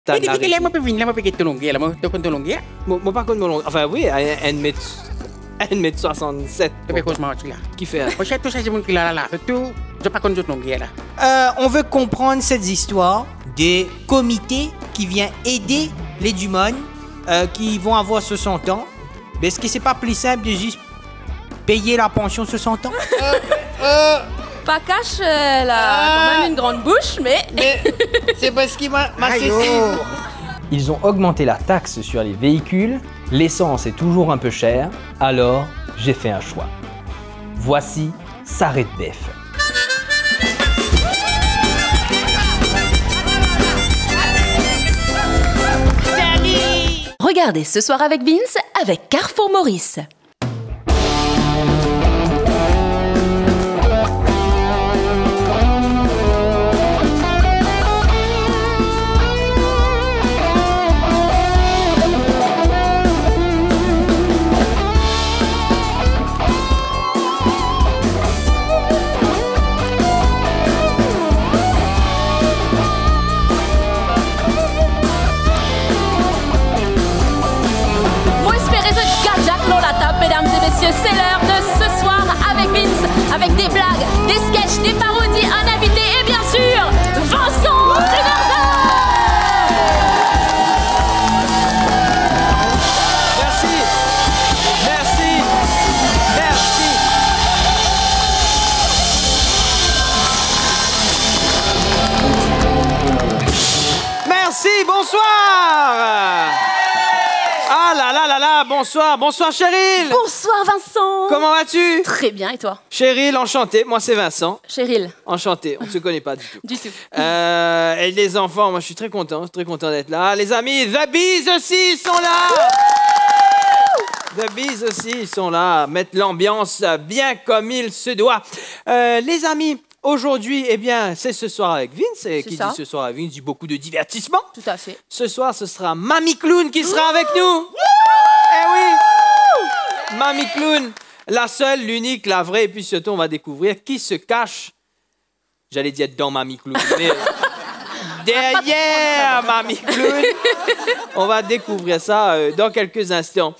ta Hindi narrative. kailangan mo pipin mo pikit tulong gila mo tulong gila. Moi, par contre, enfin, oui, à 1m67. Tapi ko smart sila. Qui fait O siya to sa simon kilala la. Tu je pas kon tulong gila. On veut comprendre cette histoire des comités qui viennent aider les Dumont qui vont avoir 60 ans. Mais est-ce que c'est pas plus simple de juste payer la pension 60 ans? Pakash, elle a quand même une grande bouche, mais... C'est parce qu'il m'a Ils ont augmenté la taxe sur les véhicules, l'essence est toujours un peu chère, alors j'ai fait un choix. Voici Sarret Bef. Regardez ce soir avec Vince avec Carrefour Maurice. Mesdames et messieurs, c'est l'heure de ce soir avec Vince, avec des blagues, des sketchs, des parodies, un invité et bien sûr, Vincent Triversa. Merci. Merci. Merci. Merci, bonsoir. Ah là là là là, bonsoir, bonsoir Cheryl. Bonsoir Vincent. Comment vas-tu? Très bien, et toi? Cheryl, enchanté, moi c'est Vincent. Cheryl. Enchanté, on ne se connaît pas du tout. Du tout. Et les enfants, moi je suis très content d'être là. Les amis, The Bees aussi, ils sont là. The Bees aussi, ils sont là, mettre l'ambiance bien comme il se doit. Les amis, aujourd'hui, eh bien, c'est ce soir avec Vince. Et qui dit ce soir avec Vince dit beaucoup de divertissement. Tout à fait. Ce soir, ce sera Mamie Clown qui sera avec nous. Eh oui, Mamie Clown, la seule, l'unique, la vraie. Et puis surtout, on va découvrir qui se cache. J'allais dire dans Mamie Clown, mais derrière Mamie Clown. On va découvrir ça dans quelques instants.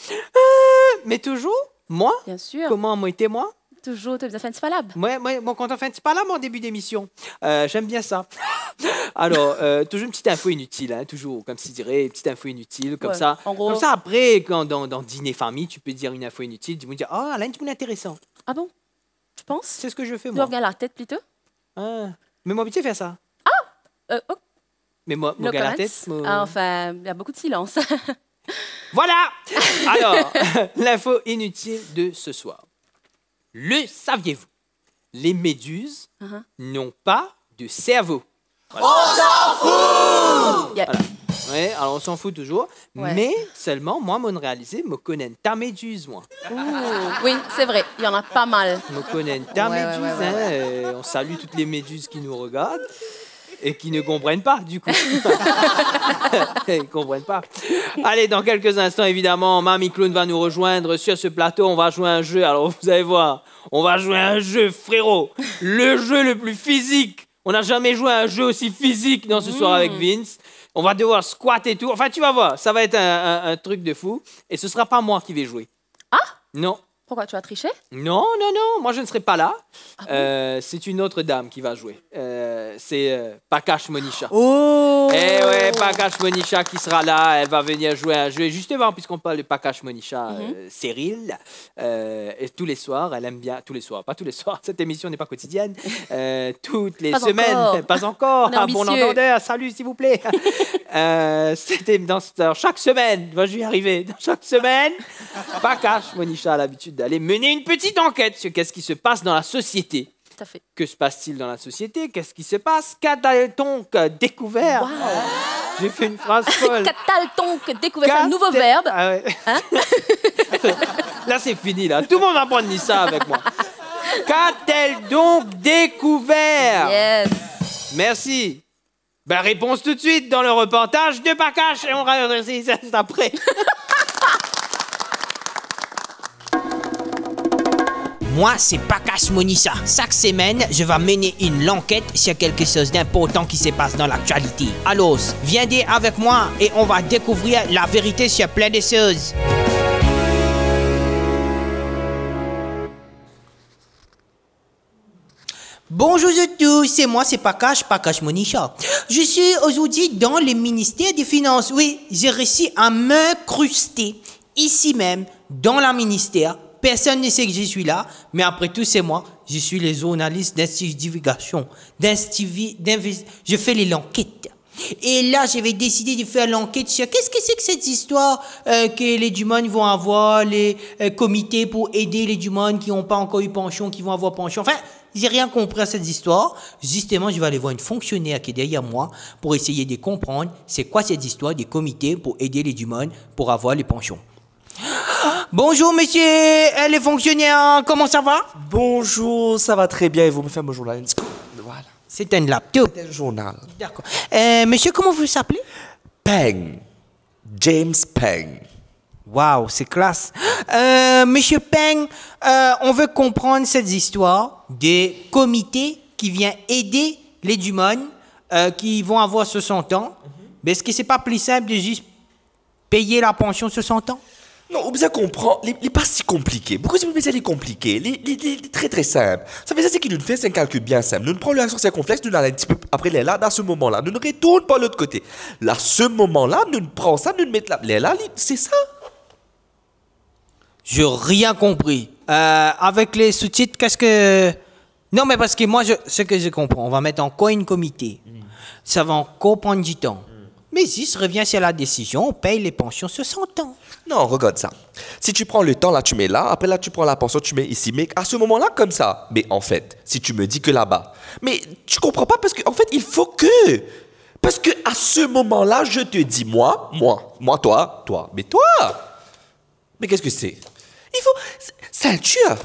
Mais toujours, moi? Bien sûr. Comment moi était moi? Toujours, tu as fait un petit palab. Ouais, bon, quand on fait un petit palab en début d'émission, j'aime bien ça. Alors, toujours une petite info inutile, hein, toujours, comme si dirait, une petite info inutile, comme ça. En gros... Comme ça, après, quand dans dîner famille, tu peux dire une info inutile, tu vas dire, oh, là, c'est intéressant. Ah bon? Tu penses? C'est ce que je fais, Tu moi. regardes la tête plutôt? Ah. Mais moi, tu fais ça. Oh. Mais moi, No regarde la comments. tête. Ah, enfin, il y a beaucoup de silence. Voilà. Alors, l'info inutile de ce soir. Le saviez-vous? Les méduses n'ont pas de cerveau. Voilà. On s'en fout! Voilà. Ouais, alors on s'en fout toujours. Ouais. Mais seulement, moi, mon réalisé, me connais ta méduse, moi. Ouh. Oui, c'est vrai, il y en a pas mal. Me connais ta Ouais, méduse, ouais, ouais, hein. On salue toutes les méduses qui nous regardent et qui ne comprennent pas, du coup. Ils ne comprennent pas. Allez, dans quelques instants, évidemment, Mamie Clown va nous rejoindre sur ce plateau. On va jouer un jeu. Alors, vous allez voir, on va jouer un jeu, frérot. Le jeu le plus physique. On n'a jamais joué à un jeu aussi physique dans ce soir avec Vince. On va devoir squat et tout. Enfin, tu vas voir, ça va être un truc de fou. Et ce ne sera pas moi qui vais jouer. Ah? Non. Pourquoi tu as triché? Non, moi je ne serai pas là. C'est une autre dame qui va jouer. C'est Pakash Monisha. Oh! Eh ouais, Pakash Monisha qui sera là. Elle va venir jouer un jeu. Justement, puisqu'on parle de Pakash Monisha, Cyril, et tous les soirs, elle aime bien. Tous les soirs, pas tous les soirs. Cette émission n'est pas quotidienne. Toutes les Pas semaines, encore. pas encore. On est Ah, bon ambitieux. entendeur, salut s'il vous plaît. C'était dans chaque semaine. Je vais y arriver. Dans chaque semaine, Pakash Monisha a l'habitude d'aller mener une petite enquête sur qu'est-ce qui se passe dans la société. Tout à fait. Que se passe-t-il dans la société? Qu'est-ce qui se passe? Qu'a-t-on découvert? Wow. J'ai fait une phrase folle. Qu'a-t-on découvert un nouveau verbe? Ah ouais. Hein? Là, c'est fini, là. Tout le monde va prendre ça avec moi. Qu'a-t-elle donc découvert? Yes. Merci. Ben, réponse tout de suite dans le reportage de Pakash et on va redresser ça après. Moi, c'est Pakash Monissa. Chaque semaine, je vais mener une enquête sur quelque chose d'important qui se passe dans l'actualité. Alors, viens avec moi et on va découvrir la vérité sur plein de choses. Bonjour à tous, c'est moi, c'est Pakash Monissa. Je suis aujourd'hui dans le ministère des Finances. Oui, j'ai réussi à m'incruster ici même, dans le ministère. Personne ne sait que je suis là, mais après tout, c'est moi. Je suis le journaliste d'investigation. Je fais l'enquête. Et là, je vais décider de faire l'enquête sur qu'est-ce que c'est que cette histoire que les Dumont vont avoir, les comités pour aider les Dumont qui n'ont pas encore eu pension, qui vont avoir pension. Enfin, j'ai rien compris à cette histoire. Justement, je vais aller voir une fonctionnaire qui est derrière moi pour essayer de comprendre c'est quoi cette histoire des comités pour aider les Dumont pour avoir les pensions. Bonjour, monsieur, les fonctionnaires, comment ça va? Bonjour, ça va très bien et vous me faites mon journal. Voilà. C'est un laptop. C'est un journal. D'accord. Monsieur, comment vous s'appelez? Peng. James Peng. Waouh, c'est classe. Monsieur Peng, on veut comprendre cette histoire des comités qui viennent aider les Dumont qui vont avoir 60 ans. Mais est-ce que c'est pas plus simple de juste payer la pension 60 ans? Non, vous avez compris, il n'est pas si compliqué. Pourquoi vous me dites compliqué? Il est très très simple. Ça veut dire qu'il nous fait, c'est un calcul bien simple. Nous prenons l'action circonflexe, nous allons un petit peu après les là, dans ce moment-là. Nous ne retournons pas de l'autre côté. Là, ce moment-là, nous prenons ça, nous mettons là. Les là, c'est ça. J'ai rien compris. Avec les sous-titres, qu'est-ce que... Non, mais parce que moi, ce que je comprends, on va mettre encore une comité. Ça va encore prendre du temps. Mais si je reviens sur la décision, on paye les pensions 60 ans. Non, regarde ça. Si tu prends le temps, là, tu mets là. Après, là, tu prends la pension, tu mets ici. Mais à ce moment-là, comme ça. Mais en fait, si tu me dis que là-bas. Mais tu comprends pas parce qu'en fait, il faut que... Parce que à ce moment-là, je te dis, moi, toi. Mais toi! Mais qu'est-ce que c'est? Il faut... C'est un tueur.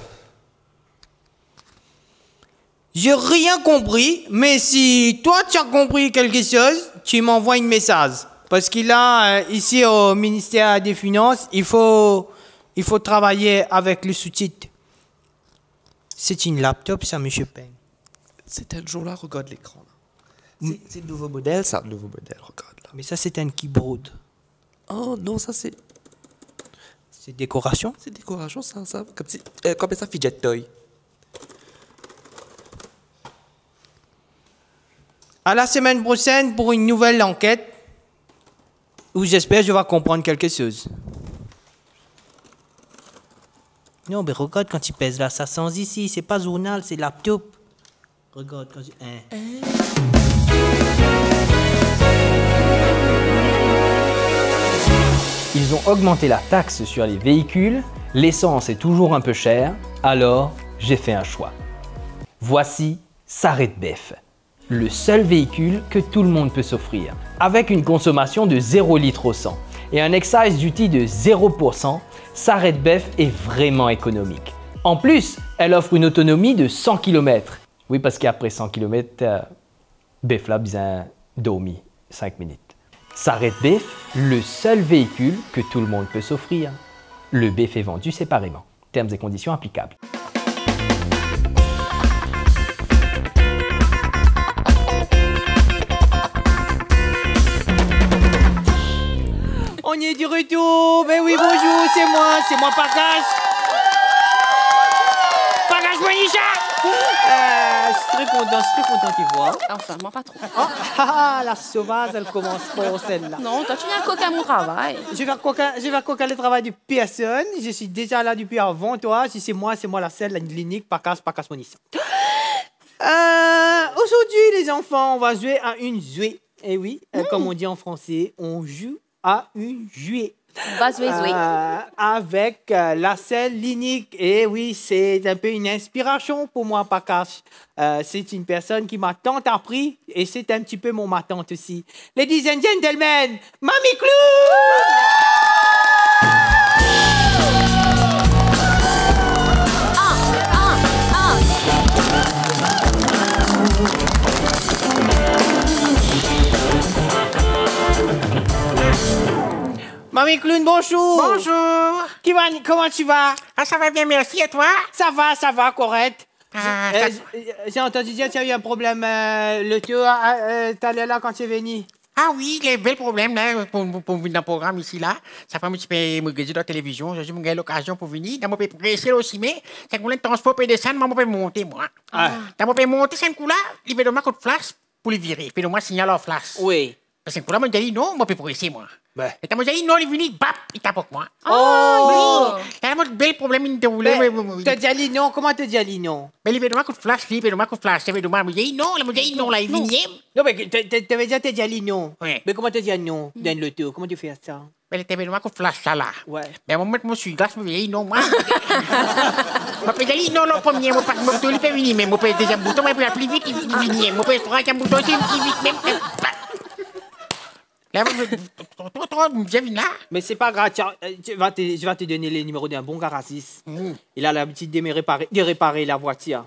J'ai rien compris, mais si toi tu as compris quelque chose, tu m'envoies un message. Parce que là, ici au ministère des Finances, il faut travailler avec le sous-titre. C'est une laptop, ça, monsieur Peng. C'est un jour-là, regarde l'écran. C'est le nouveau modèle, ça. Nouveau modèle, regarde là. Mais ça, c'est un keyboard. Oh non, ça c'est... C'est décoration? C'est décoration, ça. Comme ça, fidget toy. À la semaine prochaine pour une nouvelle enquête où j'espère que je vais comprendre quelque chose. Non, mais regarde quand tu pèses là, ça sent ici. C'est pas journal, c'est laptop. Regarde quand tu... Ils ont augmenté la taxe sur les véhicules, l'essence est toujours un peu chère, alors j'ai fait un choix. Voici Saret-Bef, le seul véhicule que tout le monde peut s'offrir. Avec une consommation de 0 litre au 100 et un excise duty de 0%, Saret-Bef est vraiment économique. En plus, elle offre une autonomie de 100 km. Oui, parce qu'après 100 km, Bef là besoin dormir 5 minutes. Saret-Bef, le seul véhicule que tout le monde peut s'offrir. Le Bef est vendu séparément. Termes et conditions applicables. On est du retour. Ben oui, bonjour, c'est moi Pakash. Pakash Monissa. Je suis très content qu'il voit. Enfin, moi pas trop. La sauvage, elle commence fort celle-là. Non, toi tu viens coquer à mon travail. Je vais coquer le travail de personne. Je suis déjà là depuis avant toi. Si c'est moi la seule, la clinique, Pakash Monissa. Aujourd'hui, les enfants, on va jouer à une jouet. Et oui, comme on dit en français, on joue à une jouet. On va jouer. Avec la selle Linique. Et oui, c'est un peu une inspiration pour moi, Pakash. C'est une personne qui m'a tant appris et c'est un petit peu ma tante aussi. Ladies and gentlemen, Mamie Clown! Mamie Clown, bonjour. Bonjour. Comment tu vas? Ah, ça va bien, merci. Et toi? Ça va, correct. Ah, J'ai entendu dire qu'il y a eu un problème. Le Théo, t'allais là quand tu es venu. Ah oui, les belles problèmes là, pour venir dans le programme ici là. Ça fait un petit peu me regarder dans la télévision. J'ai eu l'occasion pour venir. Dans mon pays pressé aussi, mais c'est qu'on a transport et descendre, moi, je peux monter, moi. Dans mon pays monter, c'est un coup là, il veut donner un coup de flash pour les virer. Puis moi, signal en flash. Oui. Parce que un coup là, moi, j'ai dit non, moi, je peux pressé, moi. Ben. Et quand moi, j'ai dit non, il est venu, bap, il tape avec moi. Oh! Oui. Il y a un bel problème, il te roulait. T'as dit Ali non? Comment t'as dit Ali non? Mais il veut donner un coup de flash, il veut donner un coup de flash. Il veut donner, moi, j'ai dit non, là, moi, j'ai dit non, là, il vient. Non, mais t'avais déjà dit Ali non. Oui. Mais comment t'as dit non dans le Théo? Comment tu fais ça? Mais il te veut donner un coup de flash, là. Ouais. Mais à un moment, moi, je suis glace, je me dis non, moi. Je peux dire non, le premier, moi, parce que mon il peut venir, mais moi, peut deuxième bouton, moi, plus vite, il vient. Moi, peut troisième bouton, il vite, même. Là, je viens là. Mais c'est pas grave, tiens, je vais te donner les numéros d'un bon garagiste. Il a l'habitude de réparer la voiture.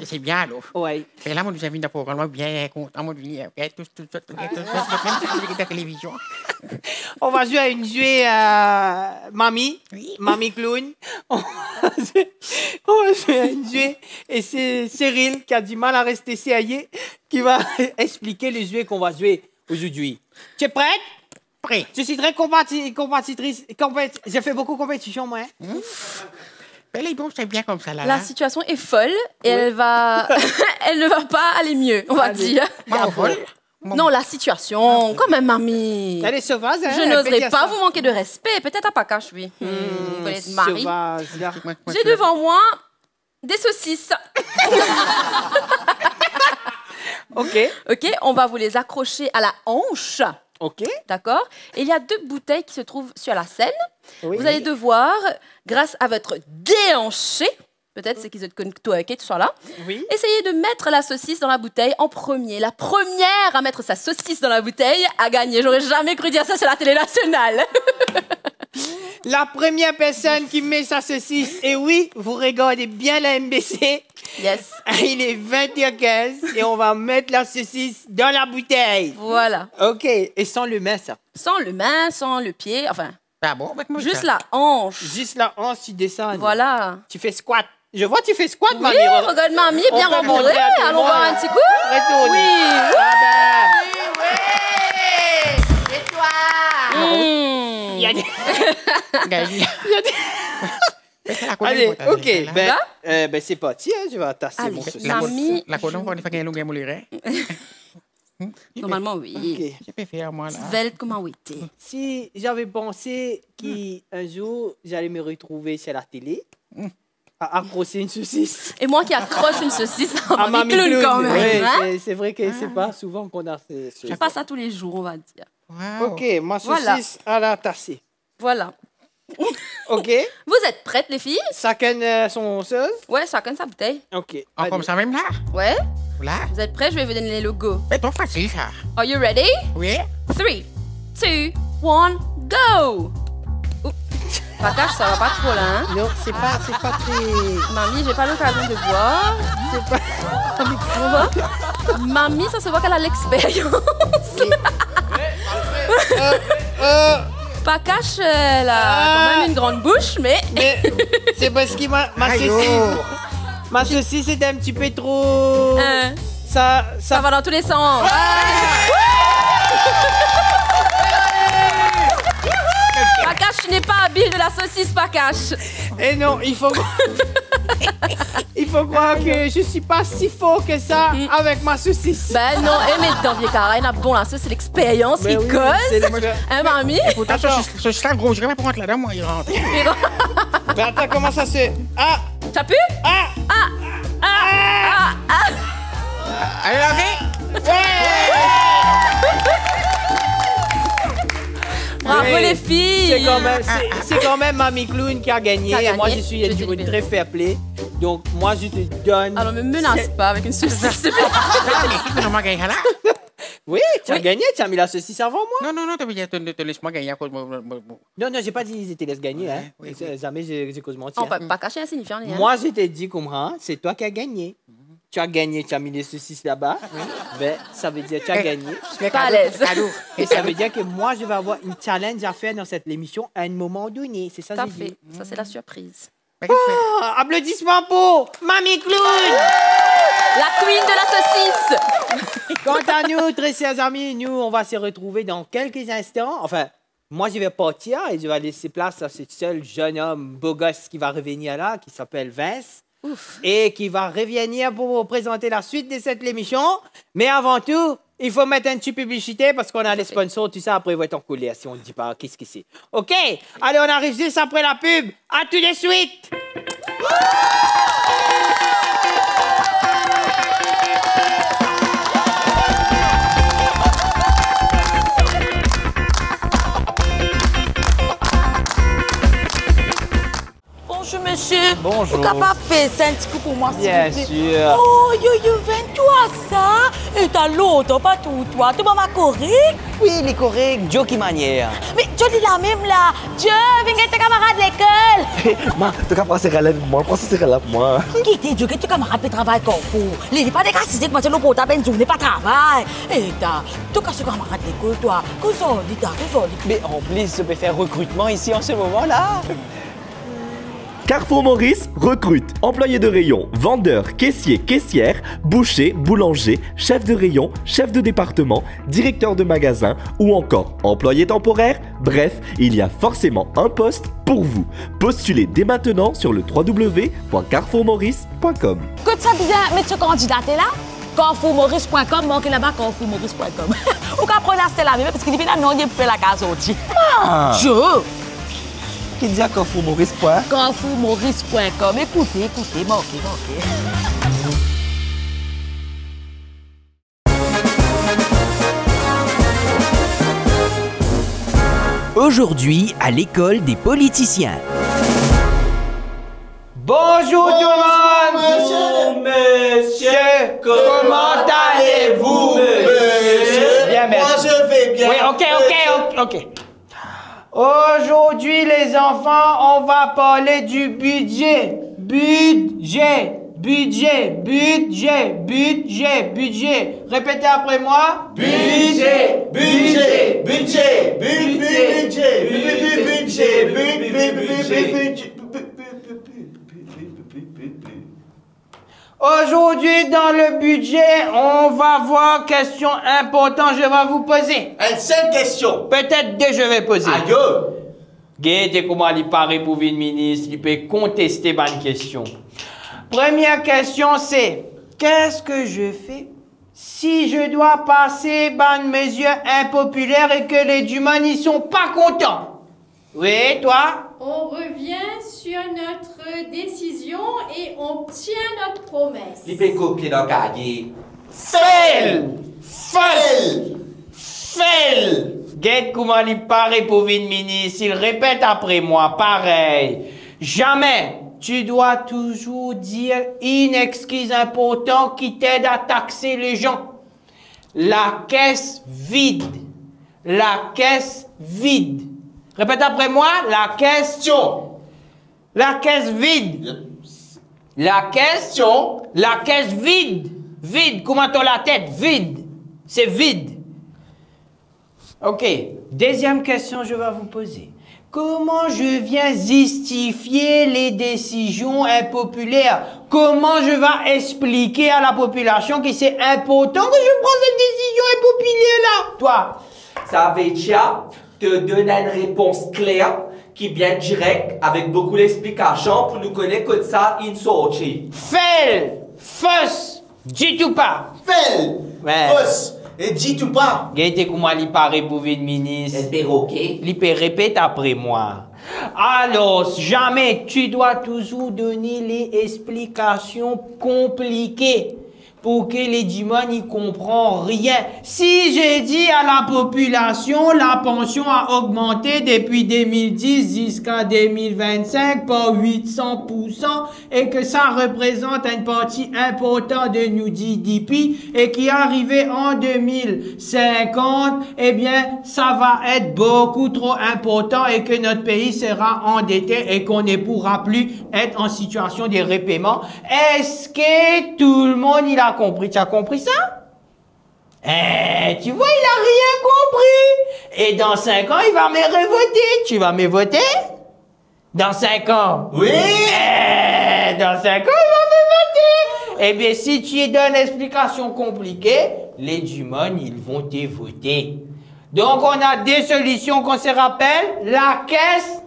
C'est bien, alors. Ouais. Et là, moi, nous avons un programme bien content, moi, venir, tout, même la télévision. On va jouer à une jouée Mamie, Oui. Mamie Clown. On va jouer à une jouée et c'est Cyril qui a du mal à rester sérieux qui va expliquer les jouets qu'on va jouer aujourd'hui. Tu es prête? Prêt. Je suis très compétitrice. J'ai fait beaucoup de compétition, moi. Mais les bons, c'est bien comme ça, là. La situation est folle et elle ne va pas aller mieux, on va dire. Moi, vol. Non, la situation, quand même, mamie. Elle est sauvage, hein? Je elle peut n'oserais dire pas ça. vous manquer de respect. Peut-être à Pakache, oui. Vous connaissez Marie. Sauvage, là. J'ai devant moi des saucisses. OK. Ok, on va vous les accrocher à la hanche. OK. D'accord? Et il y a 2 bouteilles qui se trouvent sur la scène. Oui. Vous allez devoir, grâce à votre déhanché, peut-être c'est qu'ils ont toi, tout ça là, Oui. essayez de mettre la saucisse dans la bouteille en premier. La première à mettre sa saucisse dans la bouteille a gagné. J'aurais jamais cru dire ça sur la télé nationale. La première personne qui met sa saucisse, et oui, vous regardez bien la MBC, Yes. il est 20h15 et on va mettre la saucisse dans la bouteille. Voilà. OK. Et sans le main, ça. Sans le main, sans le pied, enfin, Ah bon, avec moi, juste la hanche. Juste la hanche, tu descends. Voilà. Tu fais squat. Je vois, tu fais squat, Oui, mamie. regarde mamie, bien On peut rembourrée. montrer à tout le Allons voir monde. un petit coup. Retourne. Oui. Ah ben. Et toi? Mmh. Il y a des... Gagné. Allez, OK. Va? Ben c'est parti, hein. Je vais tasser Allez. mon saucisse. Mamie. La colonne, on va faire un long mouliret. Normalement, oui. OK. Je peux faire, moi, là. Svelte comme un ouité. Si j'avais pensé qu'un jour, j'allais me retrouver chez la télé à accrocher une saucisse Et moi qui accroche une saucisse à à Mamie Clown quand même. Ouais, hein? c'est vrai que c'est pas souvent qu'on a ce... Je fais pas ça tous les jours, on va dire. Wow. OK, ma Voilà. saucisse à la tassée. Voilà. OK. Vous êtes prêtes, les filles? Chacun son sauce. Ouais, chacun sa bouteille. OK. Ah, comme allez. ça, même là? Ouais. Là? Vous êtes prêts? Je vais vous donner les logos. C'est trop facile, ça. Are you ready? Oui? 3, 2, 1, go! Oups. Pakache, ça va pas trop là, hein? Non, c'est pas très... Mamie, j'ai pas l'occasion de voir. C'est pas... On voit? Mamie, ça se voit qu'elle a l'expérience. Pakache, elle a quand même une grande bouche, mais... Mais c'est parce que ma Aïe, saucisse... oh. Ma saucisse est un petit peu trop... Ça Ça... va dans tous les sens. Pakache, tu n'es pas habile de la saucisse, Pakache. Et non, il faut... il faut croire que je suis pas si fort que ça avec ma saucisse. Ben non, mais dans vieux carré, bon là, ça c'est l'expérience qui Ben oui, cause. c'est l'expérience. Hein, mamie? Pourtant, ce sera gros, je vais pas rentrer là-dedans, moi, il rentre. Mais attends, comment ça se... Ah! T'as pu? Ah! Allez, là, Bravo Oui. les filles! C'est quand même Mamie Clown qui a gagné. Qui a Et moi, gagné. je suis Je te une libère. très fair play. Donc, moi, je te donne... Alors me menace pas avec une saucisse. s'il te plaît. l'équipe, on va gagner là. Oui, tu as gagné. Tu as mis la saucisse avant moi. Non, te laisse-moi gagner à cause de Non, j'ai pas dit ils te laissent gagner. Hein. oui. Jamais j'ai cause menti. On hein. peut pas cacher insignifiant, les gars. Moi, je t'ai dit, comprends, c'est toi qui as gagné. tu as gagné, tu as mis les saucisses là-bas. Ben, ça veut dire que tu as gagné. Pas à l'aise. Et ça veut dire que moi, je vais avoir une challenge à faire dans cette émission à un moment donné. C'est ça que Tout à j'ai dit. fait. Ça, c'est la surprise. Oh, applaudissements pour Mamie Clown! La queen de la saucisse. Quant à nous, très chers amis, nous, on va se retrouver dans quelques instants. Enfin, moi, je vais partir et je vais laisser place à ce seul jeune homme beau gosse qui va revenir là, qui s'appelle Vince. Ouf. Et qui va revenir pour vous présenter la suite de cette émission. Mais avant tout, il faut mettre un petit publicité parce qu'on a les sponsors, tout ça. Après, ils vont être en colère si on ne dit pas qu'est-ce que c'est. OK? Allez, on arrive juste après la pub. À tout de suite! Bonjour monsieur. Bonjour. Vous capable de faire ça un petit coup pour moi s'il Bien vous plaît? sûr. Oh, yo, 23 ça. Et t'as l'autre, pas tout, toi. Tu m'as correct? Oui, il est correct. Joe qui manière. Mais tu dis la même là. Dieu, viens tes camarades de l'école. Ma, tu as passé relève moi, prends ce relève moi. Qui t'es Dieu, que tes camarades peuvent travailler comme vous? Les pas des cas si c'est que moi, c'est le portable, une journée, pas travail. Et t'as, tu as ce camarade de l'école, toi. Qu'est-ce qu'on dit? Mais en plus, je peux faire recrutement ici en ce moment-là. Carrefour Maurice recrute employés de rayon, vendeurs, caissiers, caissières, bouchers, boulangers, chefs de rayon, chefs de département, directeurs de magasin ou encore employés temporaires. Bref, il y a forcément un poste pour vous. Postulez dès maintenant sur le www.carrefourmaurice.com. Que ça bien, mais ce candidat là? Carrefourmaurice.com, manquez là-bas carrefourmaurice.com. Ou qu'à prendre la même parce qu'il dit là non, il peut la case aussi. Dieu! Qui dit à Carrefour Maurice. Carrefourmaurice.com. Écoutez, manquez. Aujourd'hui, à l'école des politiciens. Bonjour tout le monde! Monsieur, comment allez-vous? Monsieur, bien, merci. Moi je vais bien. Oui, ok. Aujourd'hui, les enfants, on va parler du budget. Budget. Répétez après moi. Budget. Aujourd'hui, dans le budget, on va voir question importante, je vais vous poser. Une seule question. Peut-être deux, je vais poser. Aïe. Gaëté, comment il paraît pour une ministre, il peut contester bonne question. Première question, c'est qu'est-ce que je fais si je dois passer bonne mesure impopulaire et que les humains n'y sont pas contents? Oui, toi? On revient sur notre décision et on tient notre promesse. Il peut copier dans le cahier. Fail! Guette comment il paraît pour une ministre, il répète après moi, pareil. Jamais tu dois toujours dire une excuse importante qui t'aide à taxer les gens. La caisse vide. Répète après moi, la question. La caisse vide. La caisse vide. Vide, comment t'as la tête? Vide. C'est vide. Ok. Deuxième question, je vais vous poser. Comment je viens justifier les décisions impopulaires? Comment je vais expliquer à la population que c'est important que je prenne cette décision impopulaire-là? Toi? Ça veut dire te donner une réponse claire qui est bien directe avec beaucoup d'explications pour nous connaître que ça une sortie. Fail, fausse, dis tout pas. Fail, Ouais. fausse et dis tout pas. Gaëté, comment il paraît pour une ministre? El perroquet. Il peut répéter après moi. Alors, jamais tu dois toujours donner les explications compliquées. pour que les Dimon n'y comprennent rien. Si j'ai dit à la population, la pension a augmenté depuis 2010 jusqu'à 2025 par 800% et que ça représente une partie importante de nos GDP et qui est arrivé en 2050, eh bien, ça va être beaucoup trop important et que notre pays sera endetté et qu'on ne pourra plus être en situation de repaiement. Est-ce que tout le monde, il a compris? Tu as compris ça? Tu vois, il a rien compris. Et dans 5 ans, il va me revoter. Tu vas me voter? Dans 5 ans? Oui. Dans 5 ans, il va me voter. Eh bien, si tu donnes une explication compliquée, les Dimon, ils vont te voter. Donc, on a deux solutions qu'on se rappelle. La caisse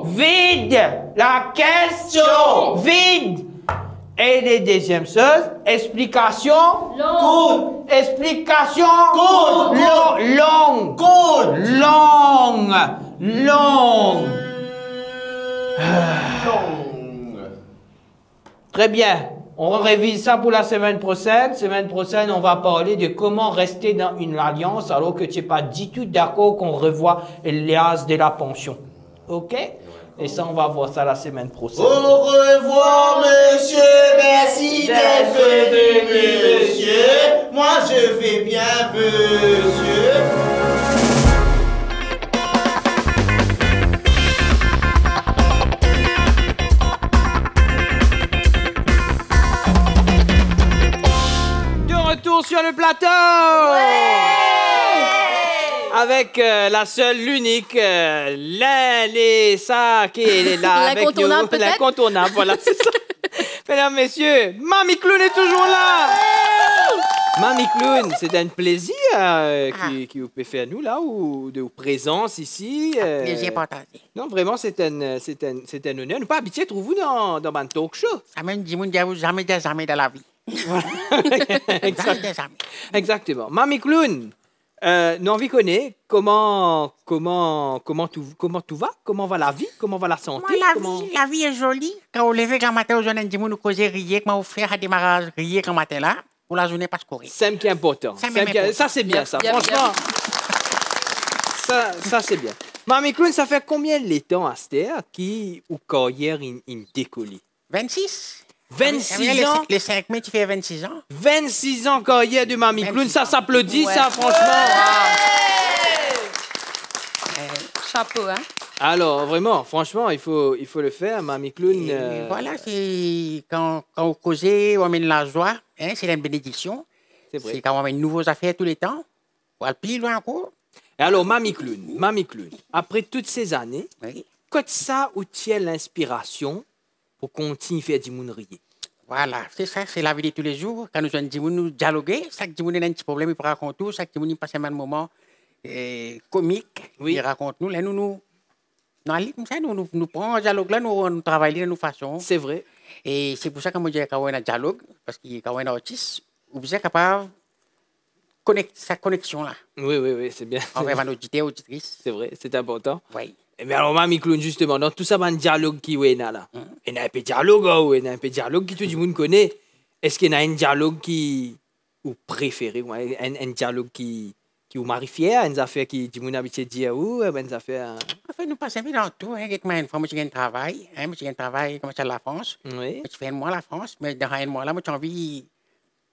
vide. La caisse vide. Et les deuxièmes choses, explication Cool. Explication Cool. long. Cool. Long. Très bien. On révise ça pour la semaine prochaine. Semaine prochaine, on va parler de comment rester dans une alliance alors que tu n'es pas du tout d'accord qu'on revoie l'âge de la pension. OK? Et ça, on va voir ça la semaine prochaine. Au revoir, monsieur. Merci d'être venu, monsieur. Moi, je vais bien, monsieur. De retour sur le plateau. Avec la seule, l'unique, ça qui est là avec nous. L'incontournable, peut-être? L'incontournable, voilà, c'est ça. Mesdames, messieurs, Mamie Clown est toujours là. Mamie Clown, c'est un plaisir qui vous peut faire nous là, ou de présence ici. Plaisir partagé. Non, vraiment, c'est un honneur. Nous pas habitués, trouvez-vous, dans un talk show. Ça même dit, jamais des amis dans la vie. Exactement. Mamie Clown, nous envie connaître comment tout va, comment va la vie, comment va la santé. La vie est jolie. Quand on lève le matin, on dit, nous causer rire, quand on fait un démarrage rire le matin là, pour la journée passe courir. C'est qui est important. Ça, c'est bien, ça. Franchement, ça, c'est bien. Mamie Clown, ça fait combien de temps à cette heure qui, ou carrière, il décolle? 26. 26 ans? Le 5 mai, tu fais 26 ans. 26 ans carrière de Mamie Clown, ça s'applaudit, ça, franchement. Chapeau, hein? Alors, vraiment, franchement, il faut le faire, Mamie Clown. Voilà, c'est quand on cause, on amène la joie, hein, c'est une bénédiction. C'est vrai. C'est quand on amène de nouvelles affaires tous les temps. On va plus loin encore. Et alors, Mamie Clown, après toutes ces années, qu'est-ce ça où tu as l'inspiration pour continuer à faire du monde rire? Voilà, c'est ça, c'est la vie de tous les jours. Quand nous sommes nous dialoguer, chaque monde a un petit problème, il peut raconter tout, chaque monde passe un moment comique, il raconte nous. Là, nous prenons un dialogue, là, nous travaillons de nos façons. C'est vrai. Et c'est pour ça que je dis qu'on a un dialogue, parce qu'il y a un artiste, vous êtes capable de connecter cette connexion-là. Oui, c'est bien. Envers nos auditeurs, auditrices. C'est vrai, c'est important. Oui. Mais alors, Mamie Clown, justement, dans tout ça, il y a un dialogue qui est là. Il y a un peu de dialogue, il y a un peu de dialogue qui tout le monde connaît. Est-ce qu'il y a un dialogue qui vous préférez, un dialogue qui vous marie fier, une affaire qui tout le monde a habitué de dire, ou une affaire... En fait, nous passons dans tout. Une fois, j'ai un travail, j'ai un travail comme ça à la France. Oui. Je fais un mois à la France, mais dans un mois là, j'ai envie de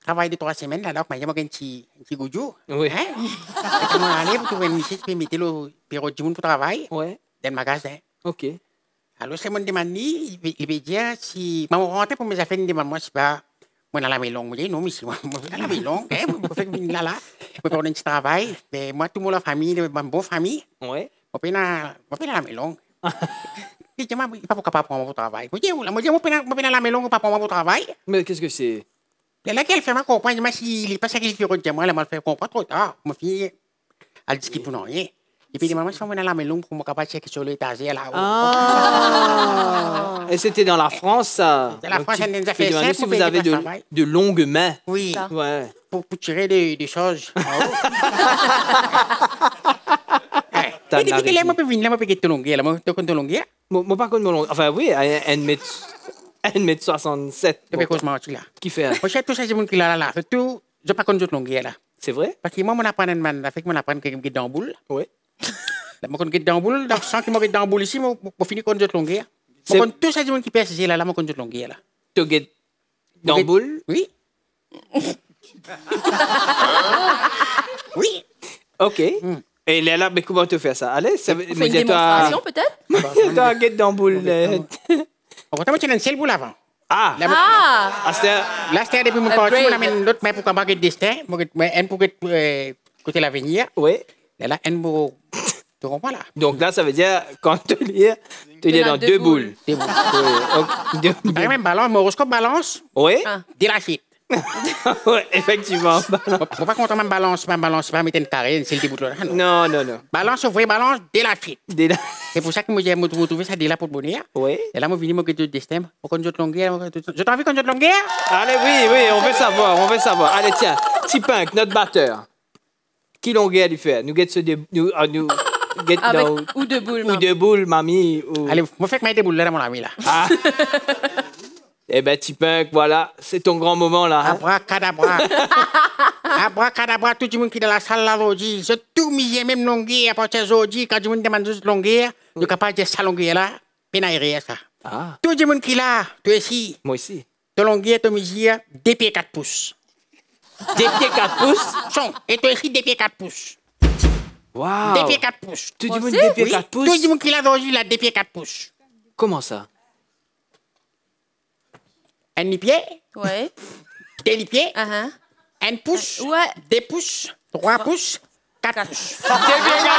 travailler de 3 semaines, là, donc j'ai un petit goujou. Oui. Je vais aller pour trouver une mission, je peux mettre le bureau du monde pour travailler. Oui. Dans le magasin. OK. Alors, c'est mon demande, il veut dire, si... Je rentre pour mes affaires, il me demande, moi, c'est pas... Moi, dans la maison, je dis, non, mais si moi, dans la maison, je fais là, je fais un petit travail. Mais moi, tout le monde, la famille, une bonne famille. Oui. Je fais dans la maison. Je dis, moi, il n'est pas capable de prendre mon travail. Je dis, moi, je fais dans la maison, il ne pas prendre mon travail. Mais qu'est-ce que c'est? Là, qu'elle fait, moi, comprendre, moi, s'il n'est pas sacrifié, moi, elle m'a fait comprendre trop tard. Ma fille, elle dit qu'il pour rien. Et puis, maman, je suis dans la maison pour me capable de checker sur l'étagère là-haut. Ah! Et c'était dans la France, ça? C'est la France, elle nous a fait ça. Si vous avez de longues mains. Oui. Ouais. Pour tirer des choses. T'as Moi, je peux venir, moi, je peux te longuer. Moi, je peux te longuer. Moi, par contre, enfin, oui, 1m67. Tu fais cause mentir là. Qui fait? Moi, je tout ça, c'est mon qui là. C'est tout. Je pas connais d'autres longueurs là. C'est vrai? Parce que moi, mon apprendre man, fait que mon apprendre que me dans la boule. Oui. Là, moi, connais dans la boule, donc sans que moi dans la boule ici, moi finir connais d'autres longueurs. Moi, connais tout ça, c'est mon qui pèse là, moi connais d'autres longueurs là. Tu get dans la boule? Oui. Oui. OK. Et là, mais comment tu fais ça? Allez, ça veut On fait une démonstration, peut-être? Tu as get dans la boule. On va te mettre une boule avant. Ah! Ah! Là, c'était depuis mon parti, on amène l'autre main pour combattre le destin, un pour côté l'avenir. Oui. Et là, un pour. Tu comprends là? Donc là, ça veut dire, quand tu lis dans deux boules. Deux boules. Oui. Par même balance, mon horoscope balance. Oui. De la chute. Oui, effectivement. Faut pas qu'on même balance, pas mettre une carré, c'est le début là. Non. Balance, vrai balance, de la chute. C'est pour ça que moi, j'ai retrouvé ça de là pour bonheur. Oui. Et là, moi, je viens de destin. Pour qu'on joue de longueur. Je t'en veux qu'on joue de longueur? Allez, oui, on veut savoir. Allez, tiens, T-Punk, notre batteur. Qui longueur il fait? Nous get ce Ou deux boules, ou deux boules, mamie. Ou... Allez, moi, fais que des boules là, mon ami là. Ah. Eh ben, T-Punk, voilà, c'est ton grand moment là. Hein? Abracadabra. Abracadabra, tout le monde qui est dans la salle là aujourd'hui. Je tout misé, même longueur, à partir d'aujourd'hui, quand tout le monde demande de longueur, je suis capable de sa longueur là, pénaillerie ça. Ah. Tout le monde qui est là, toi ici. Moi aussi. Ta longueur, ta misère, 2 pieds 4 pouces. 2 pieds 4 pouces? Son, et toi ici, 2 pieds 4 pouces. Waouh. 2 pieds 4 pouces. Tout le monde 2 pieds 4 pouces? Tout le monde qui est là aujourd'hui, là, 2 pieds 4 pouces. Comment ça? Un pied? Ouais. 2 pieds? Uh-huh. 1 pouce? Ouais. 2 pouces? 3 pouces? 4 pouces. 2 pieds 4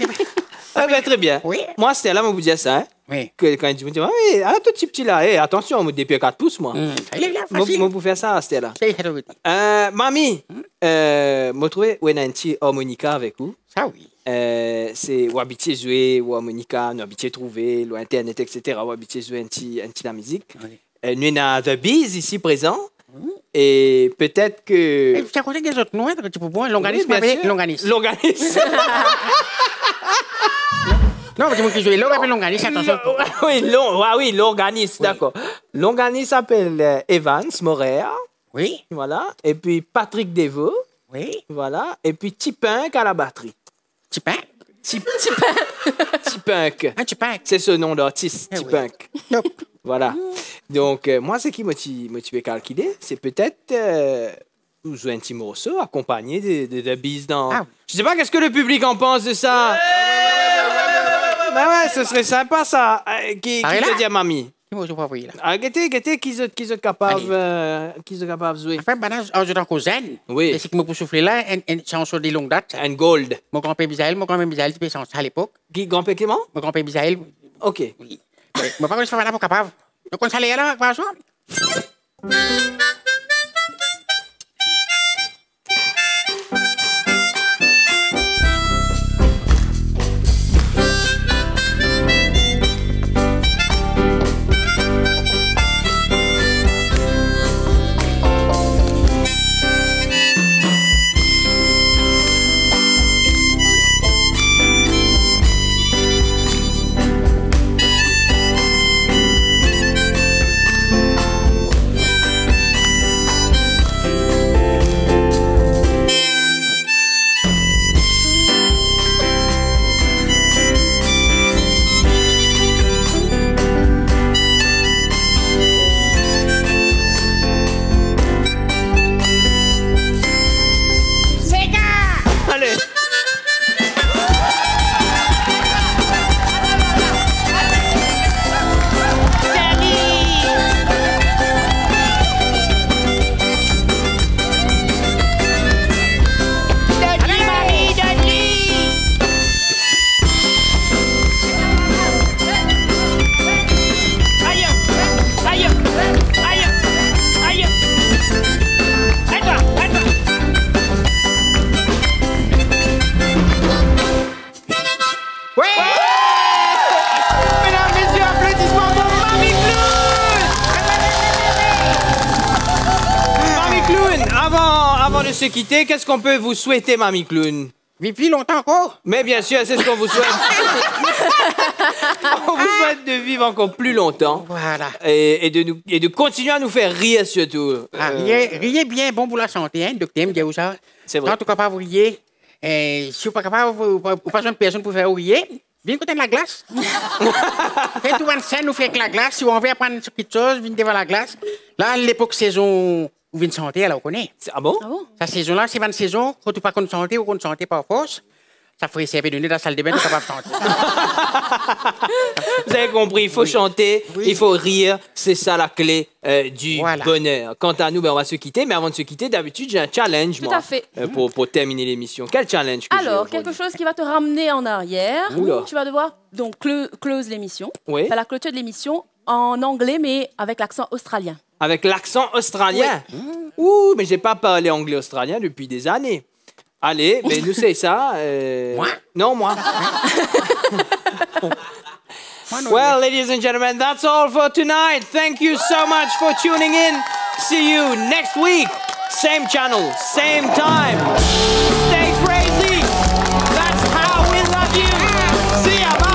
pouces. Ah ben, très bien. Oui. Moi, c'était là, moi, vous disais ça. Hein? Oui. Que, quand tu me dis, ah, oui, ah, tout petit là, hey, attention, moi, 2 pieds 4 pouces, moi. Il est là, facile. Moi, vous faites ça, c'était là. Mamie, moi, trouvé, où est un petit harmonica avec vous? Ça, oui. C'est ou habitué jouer ou harmonica, nous habitué trouver, ou internet, etc. Ou habitué jouer un petit la musique. Oui. Nous avons The Bees ici présent. Et peut-être que. Tu as compté des autres noms que tu peux boire? Longanis, Longanis. Longanis. Non, mais tu peux jouer Longanis, attention. Oui, Longanis, d'accord. Longanis s'appelle Evans Morer. Oui. Voilà. Et puis Patrick Devaux. Oui. Voilà. Et puis T-Punk à la batterie. T-Punk? T-Punk. T-Punk. C'est ce nom d'artiste, T-Punk. Voilà. Donc, moi, ce qui me fait calculer, c'est peut-être vous jouez un petit morceau accompagné de Bees dans. Ah. Je sais pas qu'est-ce que le public en pense de ça. Ben ouais, ce serait sympa ça. Qui te dit à mamie? Ah, guettez, qui sont capables de jouer. Enfin, je suis en cousin. Oui. Et c'est que je peux souffler là, une chanson de longue date. Un gold. Mon grand-père Bisaël, tu peux chanter à l'époque. Qui, grand-père comment? Mon grand-père Bisaël. OK. Oui. Mon papa, je suis là pour capable. Donc, on s'allait là, par exemple. Avant de se quitter, qu'est-ce qu'on peut vous souhaiter, Mamie Clown? Vive longtemps encore. Mais bien sûr, c'est ce qu'on vous souhaite. On vous souhaite de vivre encore plus longtemps. Voilà. Et de continuer à nous faire rire surtout. Riez bien, bon pour la santé, hein, docteur, me dit ça. C'est vrai. Quand tu es capable de rire, si vous n'êtes pas capable, vous n'avez pas besoin de personne pour faire rire, viens côté de la glace. Faites tout une scène, nous fait avec la glace. Si vous avez apprendre quelque chose, venez devant la glace. Là, l'époque saison, vous venez de santé, alors on connaît. Ah bon? Sa saison-là, c'est une saison, quand tu pas contre santé ou contre santé par force, ça ferait servir de nez dans la salle de bain, tu es capable de chanter. Vous avez compris, il faut chanter, il faut rire, c'est ça la clé du bonheur. Quant à nous, on va se quitter, mais avant de se quitter, d'habitude, j'ai un challenge, Tout à fait. pour terminer l'émission. Quel challenge que j'ai Alors, aujourd'hui? quelque chose qui va te ramener en arrière. Oula. Tu vas devoir donc close l'émission. Oui. Faire la clôture de l'émission en anglais, mais avec l'accent australien. Avec l'accent australien? Ouh, mais j'ai pas parlé anglais australien depuis des années. Allez, mais nous c'est ça. Moi? Non, moi. Well, ladies and gentlemen, that's all for tonight. Thank you so much for tuning in. See you next week. Same channel, same time. Stay crazy. That's how we love you. See ya, bye.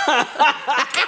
Ha ha ha!